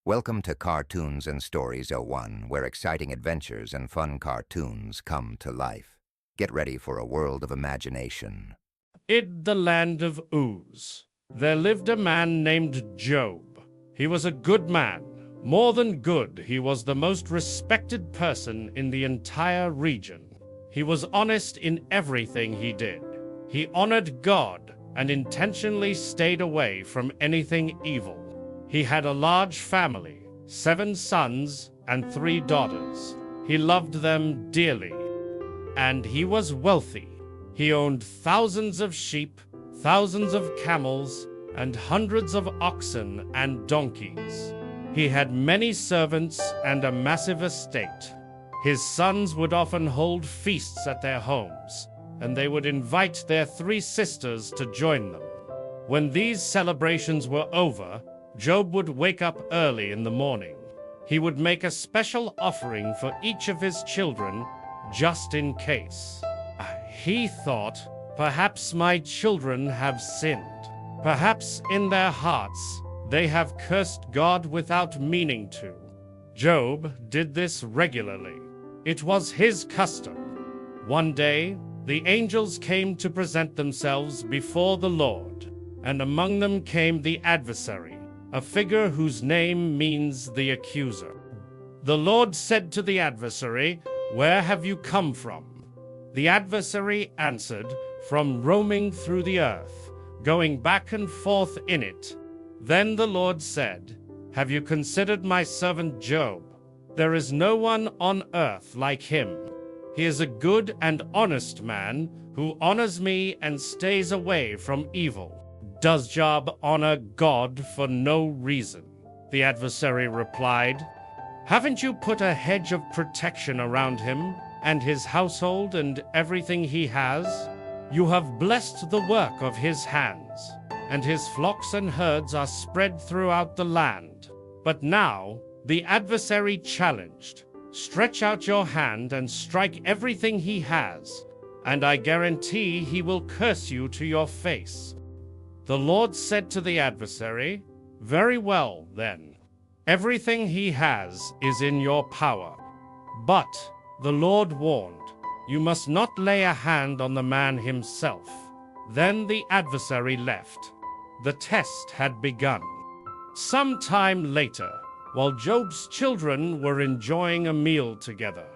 Welcome to Cartoons and Stories '01, where exciting adventures and fun cartoons come to life. Get ready for a world of imagination. In the land of Uz, there lived a man named Job. He was a good man. More than good, he was the most respected person in the entire region. He was honest in everything he did. He honored God and intentionally stayed away from anything evil. He had a large family, 7 sons and 3 daughters. He loved them dearly, and he was wealthy. He owned thousands of sheep, thousands of camels, and hundreds of oxen and donkeys. He had many servants and a massive estate. His sons would often hold feasts at their homes, and they would invite their 3 sisters to join them. When these celebrations were over, Job would wake up early in the morning. He would make a special offering for each of his children, just in case. He thought, perhaps my children have sinned. Perhaps in their hearts they have cursed God without meaning to. Job did this regularly. It was his custom. One day, the angels came to present themselves before the Lord, and among them came the adversary, a figure whose name means the accuser. The Lord said to the adversary, "Where have you come from?" The adversary answered, "From roaming through the earth, going back and forth in it." Then the Lord said, "Have you considered my servant Job? There is no one on earth like him. He is a good and honest man who honors me and stays away from evil." Does Job honor God for no reason? The adversary replied, "Haven't you put a hedge of protection around him and his household and everything he has? You have blessed the work of his hands, and his flocks and herds are spread throughout the land." But now the adversary challenged, "Stretch out your hand and strike everything he has, and I guarantee he will curse you to your face." The Lord said to the adversary, "Very well, then. Everything he has is in your power." But the Lord warned, "You must not lay a hand on the man himself." Then the adversary left. The test had begun. Some time later, while Job's children were enjoying a meal together,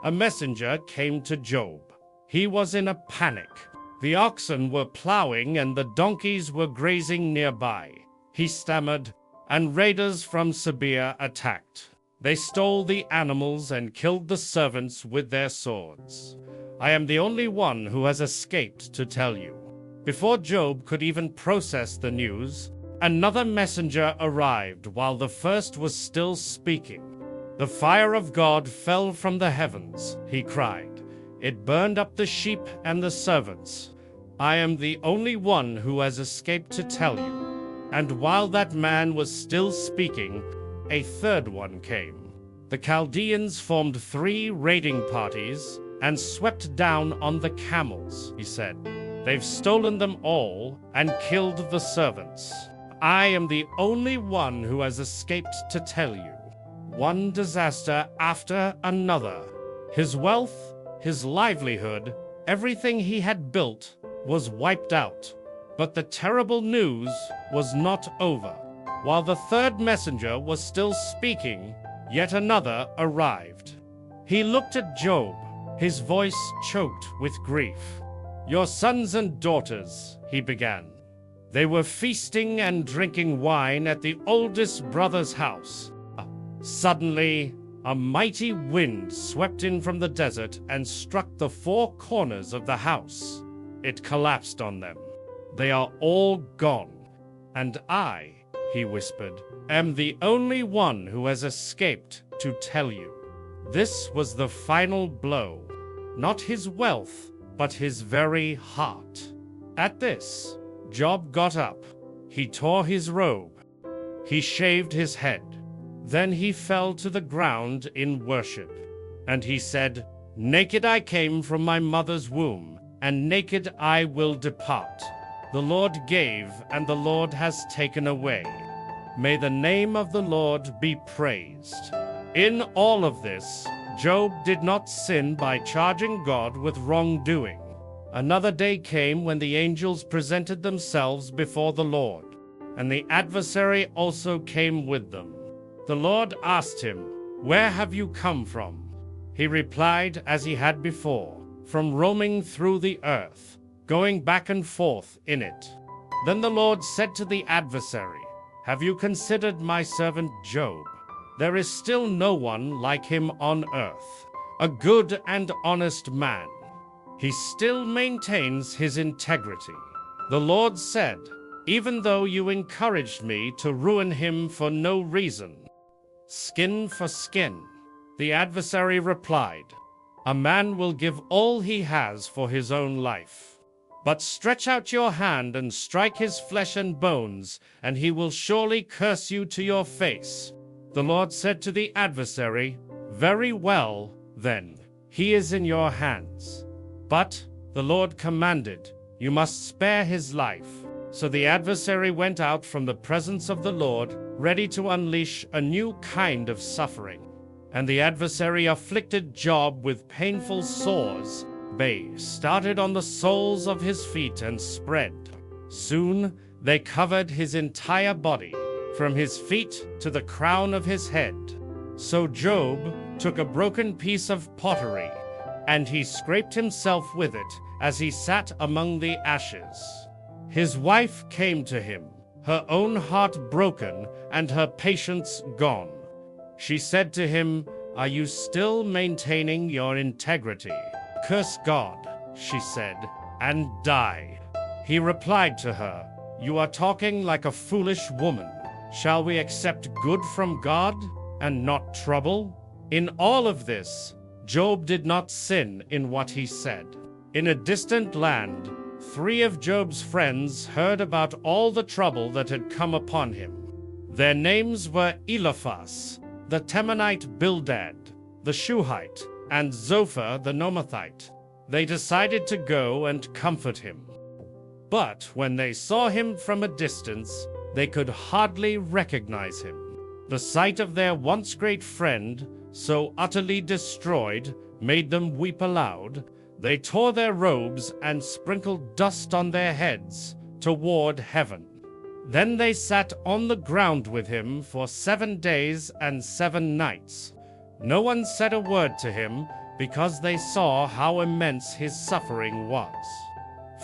a messenger came to Job. He was in a panic. The oxen were plowing and the donkeys were grazing nearby. He stammered, and raiders from Seir attacked. They stole the animals and killed the servants with their swords. "I am the only one who has escaped to tell you." Before Job could even process the news, another messenger arrived while the first was still speaking. "The fire of God fell from the heavens," he cried. "It burned up the sheep and the servants. I am the only one who has escaped to tell you." And while that man was still speaking, a third one came. "The Chaldeans formed 3 raiding parties and swept down on the camels," he said. "They've stolen them all and killed the servants. I am the only one who has escaped to tell you." One disaster after another. His wealth, his livelihood, everything he had built was wiped out. But the terrible news was not over. While the third messenger was still speaking, yet another arrived. He looked at Job, his voice choked with grief. "Your sons and daughters," he began. "They were feasting and drinking wine at the oldest brother's house. Suddenly, a mighty wind swept in from the desert and struck the 4 corners of the house. It collapsed on them. They are all gone. And I," he whispered, "am the only one who has escaped to tell you." This was the final blow. Not his wealth, but his very heart. At this, Job got up. He tore his robe. He shaved his head. Then he fell to the ground in worship. And he said, "Naked I came from my mother's womb, and naked I will depart. The Lord gave, and the Lord has taken away. May the name of the Lord be praised. In all of this, Job did not sin by charging God with wrongdoing. Another day came when the angels presented themselves before the Lord, and the adversary also came with them. The Lord asked him, "Where have you come from?" He replied as he had before, "From roaming through the earth, going back and forth in it." Then the Lord said to the adversary, "Have you considered my servant Job? There is still no one like him on earth, a good and honest man. He still maintains his integrity." The Lord said, "Even though you encouraged me to ruin him for no reason." Skin for skin. The adversary replied, "A man will give all he has for his own life. But stretch out your hand and strike his flesh and bones, and he will surely curse you to your face." The Lord said to the adversary, "Very well, then, he is in your hands." But the Lord commanded, "You must spare his life." So the adversary went out from the presence of the Lord, ready to unleash a new kind of suffering. And the adversary afflicted Job with painful sores. They started on the soles of his feet and spread. Soon they covered his entire body, from his feet to the crown of his head. So Job took a broken piece of pottery, and he scraped himself with it as he sat among the ashes. His wife came to him, her own heart broken and her patience gone. She said to him, "Are you still maintaining your integrity? Curse God," she said, "and die." He replied to her, "You are talking like a foolish woman. Shall we accept good from God and not trouble?" In all of this, Job did not sin in what he said. In a distant land, 3 of Job's friends heard about all the trouble that had come upon him. Their names were Eliphaz, the Temanite, Bildad, the Shuhite, and Zophar the Nomathite. They decided to go and comfort him. But when they saw him from a distance, they could hardly recognize him. The sight of their once great friend, so utterly destroyed, made them weep aloud. They tore their robes and sprinkled dust on their heads toward heaven. Then they sat on the ground with him for 7 days and 7 nights. No one said a word to him, because they saw how immense his suffering was.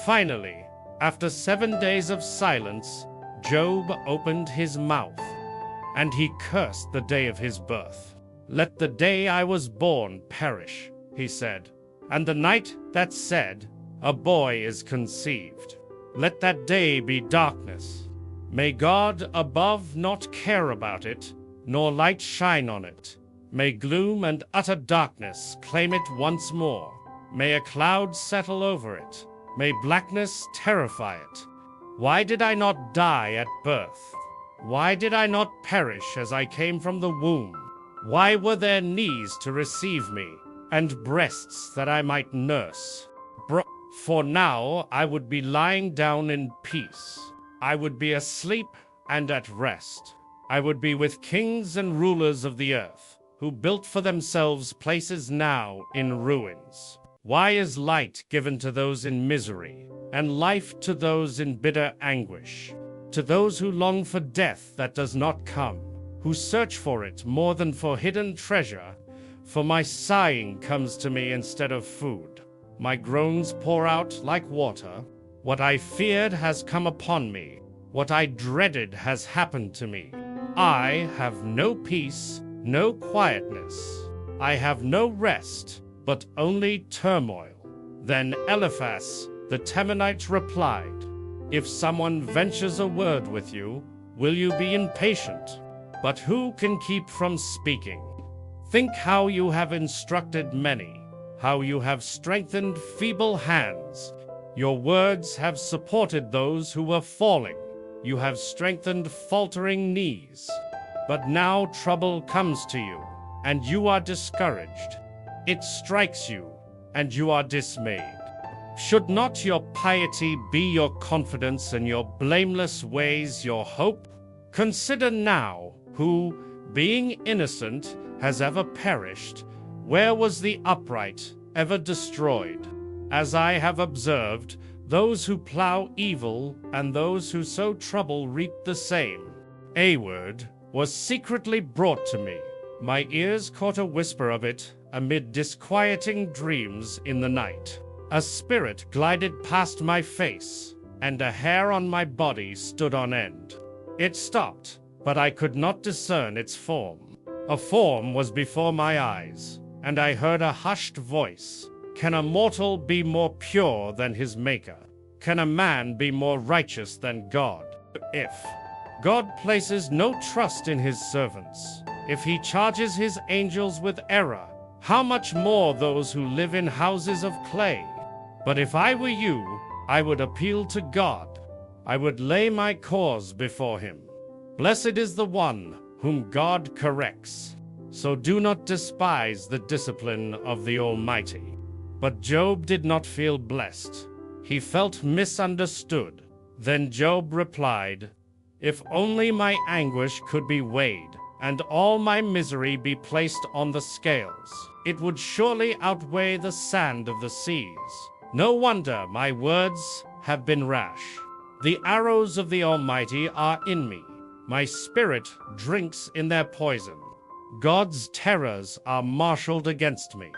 Finally, after 7 days of silence, Job opened his mouth, and he cursed the day of his birth. "Let the day I was born perish," he said, "and the night that said, a boy is conceived. Let that day be darkness. May God above not care about it, nor light shine on it. May gloom and utter darkness claim it once more. May a cloud settle over it. May blackness terrify it. Why did I not die at birth? Why did I not perish as I came from the womb? Why were there knees to receive me, and breasts that I might nurse? For now I would be lying down in peace. I would be asleep and at rest. I would be with kings and rulers of the earth, who built for themselves places now in ruins. Why is light given to those in misery, and life to those in bitter anguish? To those who long for death that does not come, who search for it more than for hidden treasure. For my sighing comes to me instead of food. My groans pour out like water. What I feared has come upon me. What I dreaded has happened to me. I have no peace, no quietness. I have no rest, but only turmoil. Then Eliphaz the Temanite replied, "If someone ventures a word with you, will you be impatient? But who can keep from speaking? Think how you have instructed many, how you have strengthened feeble hands. Your words have supported those who were falling. You have strengthened faltering knees. But now trouble comes to you, and you are discouraged. It strikes you, and you are dismayed. Should not your piety be your confidence and your blameless ways your hope? Consider now who, being innocent, has ever perished. Where was the upright ever destroyed? As I have observed, those who plow evil and those who sow trouble reap the same. A word was secretly brought to me. My ears caught a whisper of it amid disquieting dreams in the night. A spirit glided past my face, and a hair on my body stood on end. It stopped, but I could not discern its form. A form was before my eyes, and I heard a hushed voice. Can a mortal be more pure than his Maker? Can a man be more righteous than God? If God places no trust in his servants, if he charges his angels with error, how much more those who live in houses of clay? But if I were you, I would appeal to God. I would lay my cause before him. Blessed is the one whom God corrects. So do not despise the discipline of the Almighty. But Job did not feel blessed. He felt misunderstood. Then Job replied, "If only my anguish could be weighed, and all my misery be placed on the scales, it would surely outweigh the sand of the seas. No wonder my words have been rash. The arrows of the Almighty are in me. My spirit drinks in their poison. God's terrors are marshaled against me.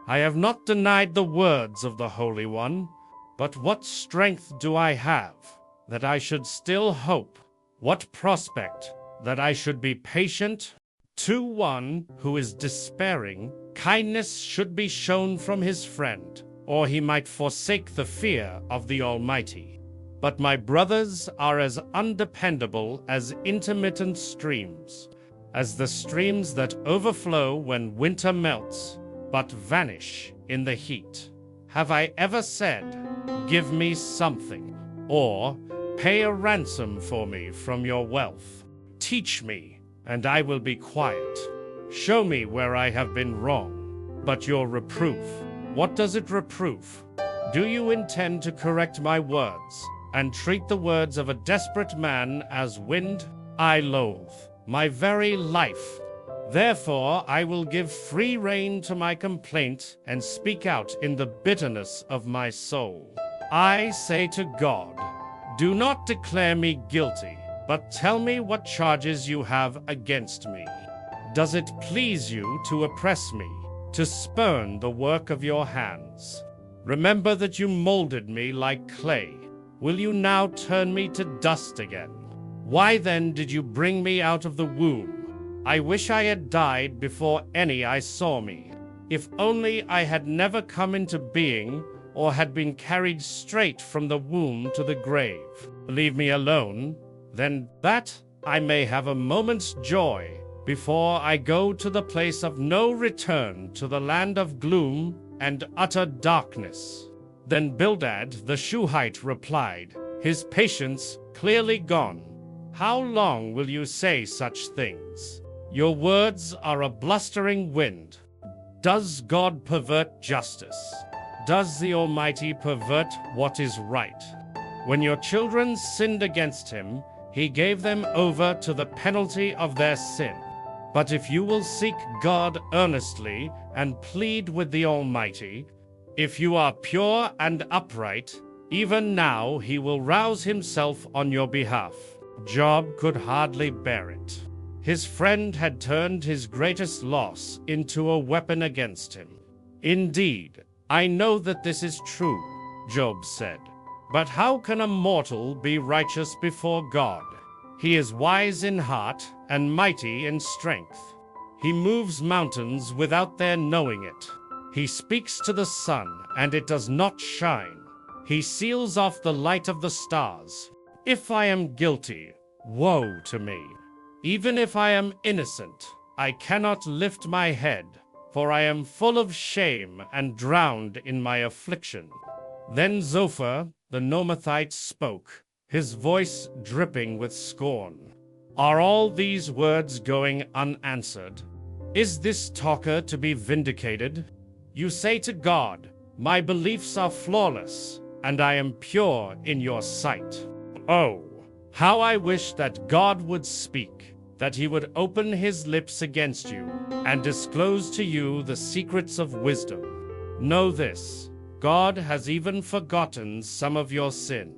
I have not denied the words of the Holy One, but what strength do I have that I should still hope? What prospect that I should be patient? To one who is despairing, kindness should be shown from his friend, or he might forsake the fear of the Almighty. But my brothers are as undependable as intermittent streams, as the streams that overflow when winter melts, but vanish in the heat. Have I ever said, 'Give me something,' or 'Pay a ransom for me from your wealth'? Teach me, and I will be quiet. Show me where I have been wrong. But your reproof, what does it reprove? Do you intend to correct my words, and treat the words of a desperate man as wind? I loathe my very life. Therefore I will give free rein to my complaint and speak out in the bitterness of my soul. I say to God, do not declare me guilty, but tell me what charges you have against me. Does it please you to oppress me, to spurn the work of your hands? Remember that you molded me like clay. Will you now turn me to dust again? Why then did you bring me out of the womb? I wish I had died before any I saw me. If only I had never come into being, or had been carried straight from the womb to the grave. Leave me alone, then, that I may have a moment's joy before I go to the place of no return, to the land of gloom and utter darkness." Then Bildad the Shuhite replied, his patience clearly gone, "How long will you say such things? Your words are a blustering wind. Does God pervert justice? Does the Almighty pervert what is right? When your children sinned against him, he gave them over to the penalty of their sin. But if you will seek God earnestly and plead with the Almighty, if you are pure and upright, even now he will rouse himself on your behalf." Job could hardly bear it. His friend had turned his greatest loss into a weapon against him. "Indeed, I know that this is true," Job said. "But how can a mortal be righteous before God? He is wise in heart and mighty in strength. He moves mountains without their knowing it. He speaks to the sun, and it does not shine. He seals off the light of the stars. If I am guilty, woe to me. Even if I am innocent, I cannot lift my head, for I am full of shame and drowned in my affliction." Then Zophar the Nomathite spoke, his voice dripping with scorn. "Are all these words going unanswered? Is this talker to be vindicated? You say to God, 'My beliefs are flawless, and I am pure in your sight.' Oh, How I wish that God would speak, that he would open his lips against you and disclose to you the secrets of wisdom. Know this, God has even forgotten some of your sin.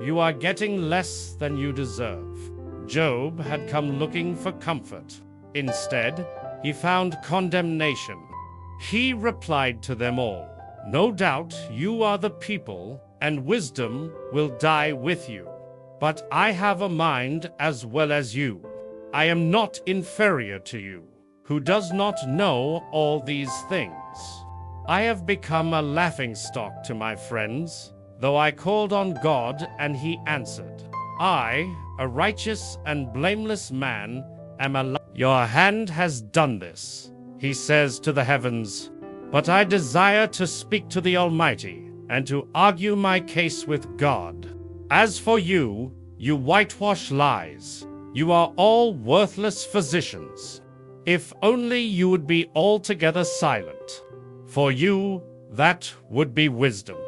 You are getting less than you deserve. Job had come looking for comfort. Instead, he found condemnation. He replied to them all, "No doubt you are the people, and wisdom will die with you. But I have a mind as well as you. I am not inferior to you, who does not know all these things. I have become a laughingstock to my friends, though I called on God and he answered. I, a righteous and blameless man, am a Your hand has done this, he says to the heavens, but I desire to speak to the Almighty and to argue my case with God. As for you, you whitewash lies. You are all worthless physicians. If only you would be altogether silent. For you, that would be wisdom."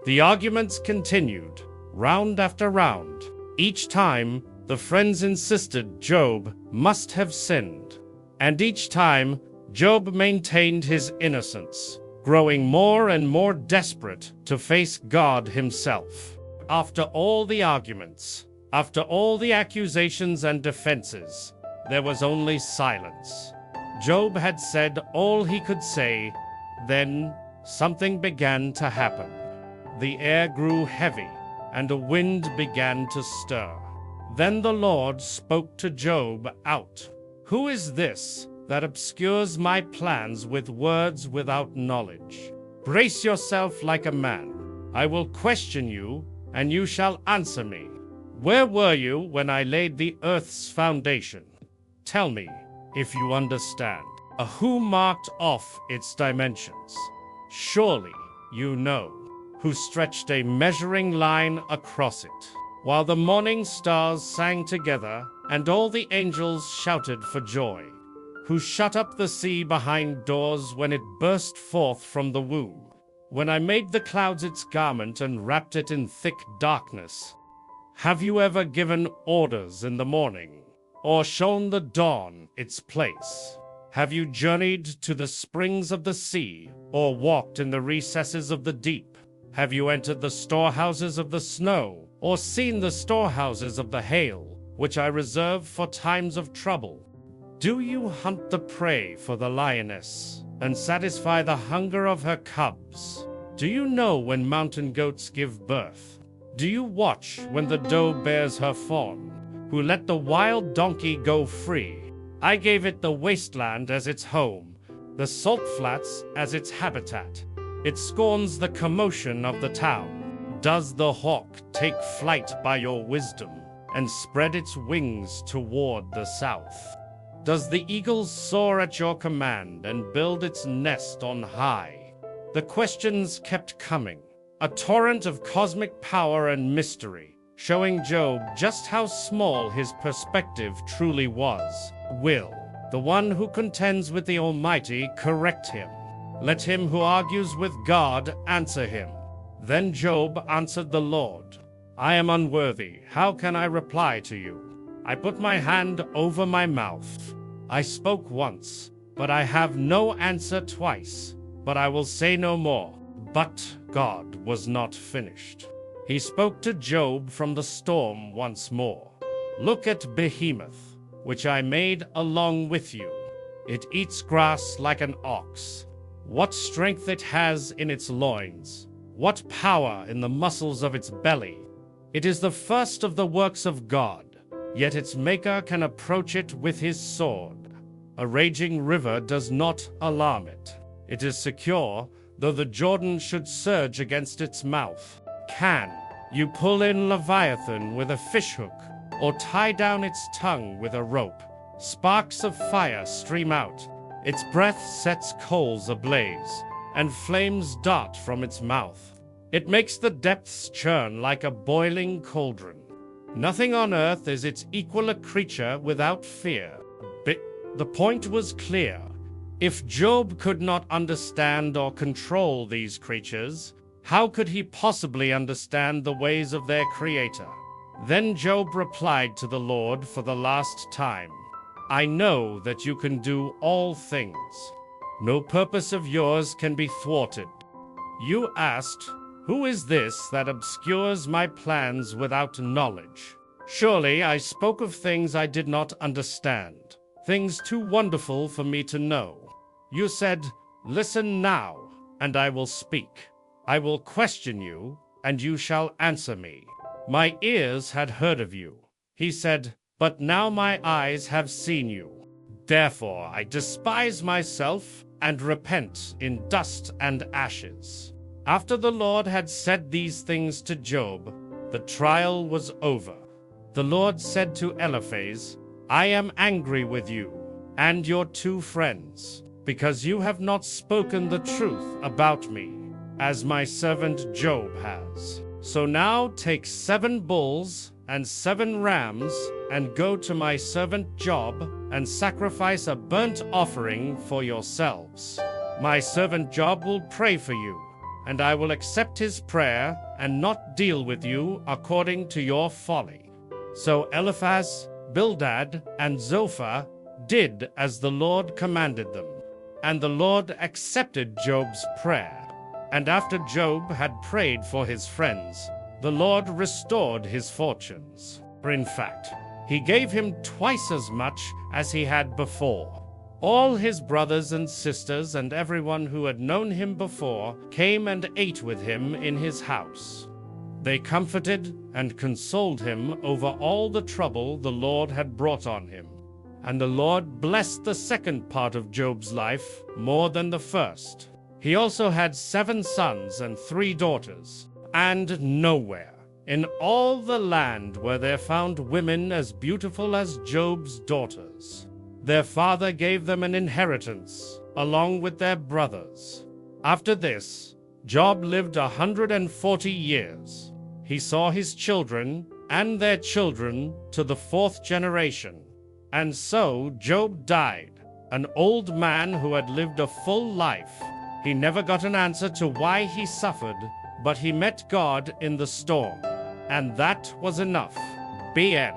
The arguments continued, round after round. Each time, the friends insisted Job must have sinned. And each time, Job maintained his innocence, growing more and more desperate to face God himself. After all the arguments, after all the accusations and defenses, there was only silence. Job had said all he could say. Then something began to happen. The air grew heavy, and a wind began to stir. Then the Lord spoke to Job out. "Who is this that obscures my plans with words without knowledge? Brace yourself like a man. I will question you, and you shall answer me. Where were you when I laid the earth's foundation? Tell me, if you understand. Who marked off its dimensions? Surely you know. Who stretched a measuring line across it, while the morning stars sang together and all the angels shouted for joy? Who shut up the sea behind doors when it burst forth from the womb? When I made the clouds its garment and wrapped it in thick darkness? Have you ever given orders in the morning, or shown the dawn its place? Have you journeyed to the springs of the sea, or walked in the recesses of the deep? Have you entered the storehouses of the snow, or seen the storehouses of the hail, which I reserve for times of trouble? Do you hunt the prey for the lioness, and satisfy the hunger of her cubs? Do you know when mountain goats give birth? Do you watch when the doe bears her fawn, who let the wild donkey go free? I gave it the wasteland as its home, the salt flats as its habitat. It scorns the commotion of the town. Does the hawk take flight by your wisdom, and spread its wings toward the south? Does the eagle soar at your command and build its nest on high? The questions kept coming, a torrent of cosmic power and mystery, showing Job just how small his perspective truly was. Will the one who contends with the Almighty correct him? Let him who argues with God answer him. Then Job answered the Lord, "I am unworthy. How can I reply to you? I put my hand over my mouth. I spoke once, but I have no answer twice. But I will say no more." But God was not finished. He spoke to Job from the storm once more. "Look at Behemoth, which I made along with you. It eats grass like an ox. What strength it has in its loins! What power in the muscles of its belly! It is the first of the works of God, yet its maker can approach it with his sword. A raging river does not alarm it. It is secure, though the Jordan should surge against its mouth. Can you pull in Leviathan with a fishhook, or tie down its tongue with a rope? Sparks of fire stream out. Its breath sets coals ablaze, and flames dart from its mouth. It makes the depths churn like a boiling cauldron. Nothing on earth is its equal a creature without fear." The point was clear. If Job could not understand or control these creatures, how could he possibly understand the ways of their Creator? Then Job replied to the Lord for the last time, I know that you can do all things. No purpose of yours can be thwarted. You asked, who is this that obscures my plans without knowledge? Surely I spoke of things I did not understand, things too wonderful for me to know. You said, listen now, and I will speak. I will question you, and you shall answer me. My ears had heard of you. He said, but now my eyes have seen you. Therefore I despise myself and repent in dust and ashes. After the Lord had said these things to Job, the trial was over. The Lord said to Eliphaz, I am angry with you and your 2 friends, because you have not spoken the truth about me, as my servant Job has. So now take 7 bulls and 7 rams, and go to my servant Job, and sacrifice a burnt offering for yourselves. My servant Job will pray for you, and I will accept his prayer, and not deal with you according to your folly. So Eliphaz, Bildad, and Zophar did as the Lord commanded them, and the Lord accepted Job's prayer. And after Job had prayed for his friends, the Lord restored his fortunes. For in fact, he gave him twice as much as he had before. All his brothers and sisters and everyone who had known him before came and ate with him in his house. They comforted and consoled him over all the trouble the Lord had brought on him. And the Lord blessed the second part of Job's life more than the first. He also had 7 sons and 3 daughters, and nowhere in all the land were there found women as beautiful as Job's daughters. Their father gave them an inheritance, along with their brothers. After this, Job lived 140 years. He saw his children and their children to the 4th generation. And so Job died, an old man who had lived a full life. He never got an answer to why he suffered, but he met God in the storm. And that was enough. The end.